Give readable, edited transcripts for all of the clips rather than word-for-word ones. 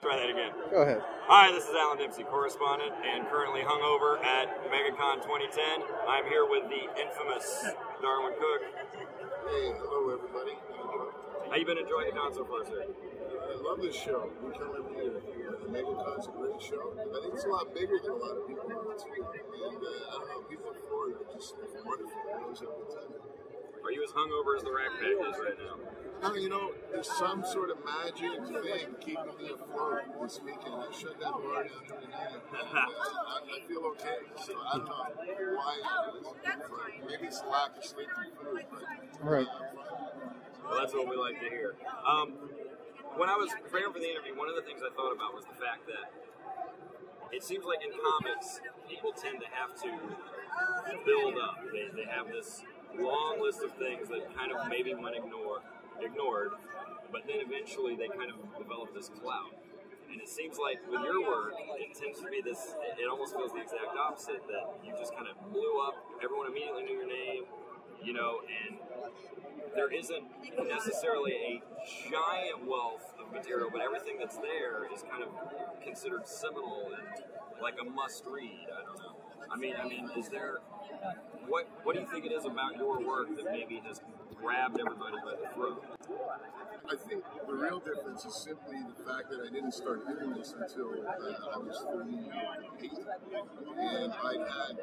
try that again. Go ahead. Hi, this is Allan Dempsey, correspondent and currently hungover at MegaCon 2010. I'm here with the infamous Darwyn Cooke. Hey, hello everybody. How you been enjoying the con so far, sir? I love this show. We come every year. The MegaCon's a great show. I think it's a lot bigger than a lot of people know too. And I don't know, people in Florida are just wonderful. It was a good time. Are you as hungover as the Rack Pack is right now? No, you know, there's some sort of magic thing keeping me afloat this weekend. I shut that bar down every night. I feel okay. So I don't know why it is. Maybe it's lack of sleep and food. Right. Well, that's what we like to hear. When I was preparing for the interview, one of the things I thought about was the fact that it seems like in comics, people tend to have to build up. They have this long list of things that kind of maybe went ignored, but then eventually they kind of develop this clout. And it seems like with your work, it tends to be this, it almost feels the exact opposite, that you just kind of blew up, everyone immediately knew your name, you know, and there isn't necessarily a giant wealth of material, but everything that's there is kind of considered seminal and like a must-read. I don't know. I mean, is there, what do you think it is about your work that maybe has grabbed everybody by the throat? I think the real difference is simply the fact that I didn't start doing this until I was 38, and I'd had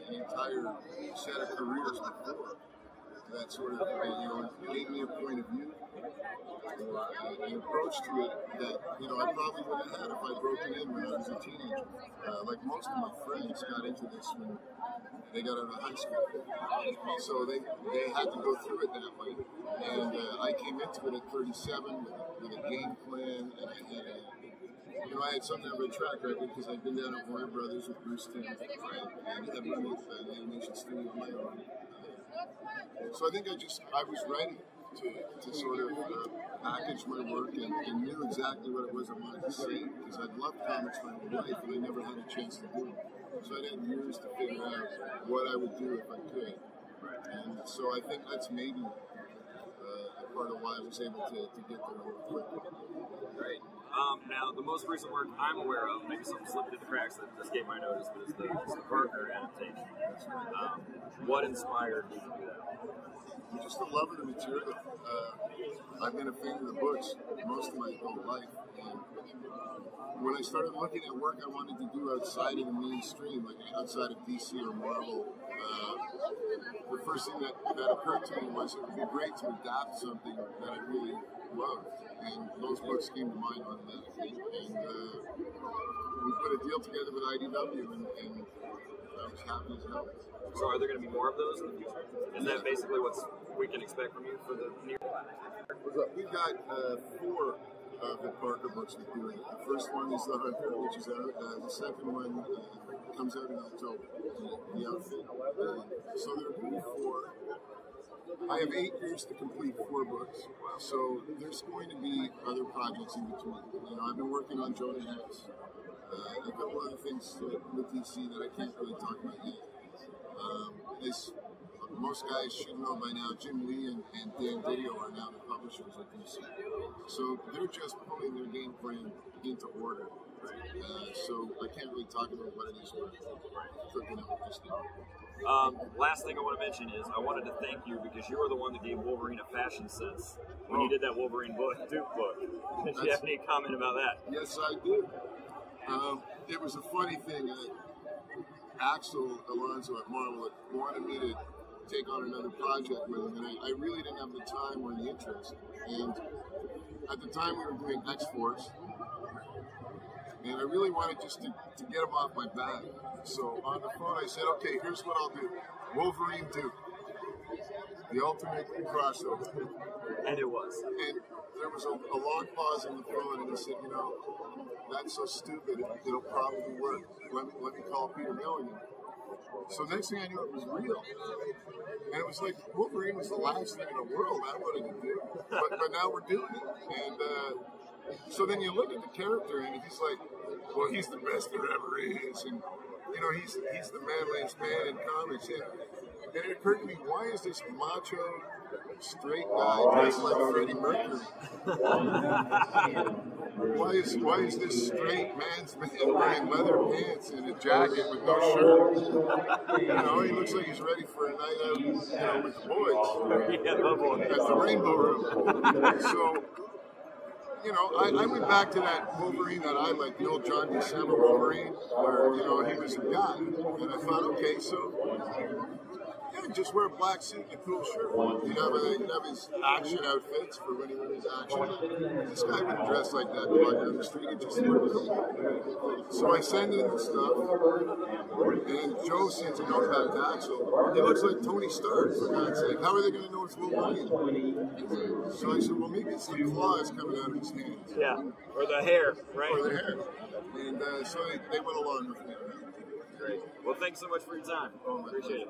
an entire set of careers before that sort of, gave me a point of view, an approach to it that, I probably would have had if I'd broken in when I was a teenager. Like most of my friends got into this when they got out of high school. So they had to go through it that way. And I came into it at 37 with a game plan, and I had something of a track record because I'd been down at Warner Brothers with Bruce Timm, and had run an animation studio of my own. So I think I was ready to sort of package my work and knew exactly what it was I wanted to say, because I'd loved comics my whole life and I never had a chance to do it. So I'd had years to figure out what I would do if I could. And so I think that's maybe a part of why I was able to get there real quickly. Great. Now, the most recent work I'm aware of, maybe something slipped through the cracks that escaped my notice, but it's the Parker adaptation. What inspired you to do that? Just the love of the material. I've been a fan of the books most of my adult life, and when I started looking at work I wanted to do outside of the mainstream, like outside of DC or Marvel, the first thing that occurred to me was it would be great to adapt something that I really loved, and those books came to mind automatically. And we put a deal together with IDW, and I was happy as hell. So are there going to be more of those in the future? Is that basically what we can expect from you for the near? We've got 4 of the Parker books we're doing. The first one is The Hunter, which is out. The second one comes out in October, The Outfit. So there will be 4. I have 8 years to complete 4 books, so there's going to be other projects in between. I've been working on Jonah Hex. A couple other things with DC that I can't really talk about yet. As most guys should know by now, Jim Lee and Dan Didio are now the publishers at DC. So they're just pulling their game plan into order. So I can't really talk about what it is we're cooking up just now. Last thing I want to mention is I wanted to thank you because you were the one that gave Wolverine a fashion sense when you did that Wolverine Duke book. Did you have any comment about that? Yes, I do. It was a funny thing. Axel Alonso at Marvel wanted me to take on another project with him, and I really didn't have the time or the interest. And at the time we were doing X-Force, and I really wanted just to get him off my back. So on the phone I said, okay, here's what I'll do. Wolverine Duke. The ultimate crossover. And it was. And there was a long pause on the phone, and he said, that's so stupid, it'll probably work. Let me call Peter Milligan. So next thing I knew, it was real. And it was like, Wolverine was the last thing in the world I wanted to do. But now we're doing it. And so then you look at the character, and he's like, well, he's the best there ever is. And, he's the manliest man in comics. And it occurred to me, why is this macho, straight guy dressed like Freddie Mercury? why is this straight man's man wearing leather pants and a jacket with no shirt? You know, he looks like he's ready for a night out, you know, with the boys. Yeah, the boys. At the Rainbow Room. So, you know, I went back to that Wolverine that I like, the old John Buscema Wolverine, where, you know, he was a guy. And I thought, okay, so, yeah, just wear a black suit and a cool shirt. He'd have his action outfits for when he went his action. This guy wouldn't dress like that walking down the street. He just looked cool. So I send in the stuff, and Joe sends a note back to Axel. He looks like Tony Stark, for God's sake. How are they going to know it's Wolverine? So I said, well, maybe it's the claws coming out of his hands. Yeah, or the hair, right? Or the hair. And so they went along with me. Great. Well, thanks so much for your time. Oh, appreciate it.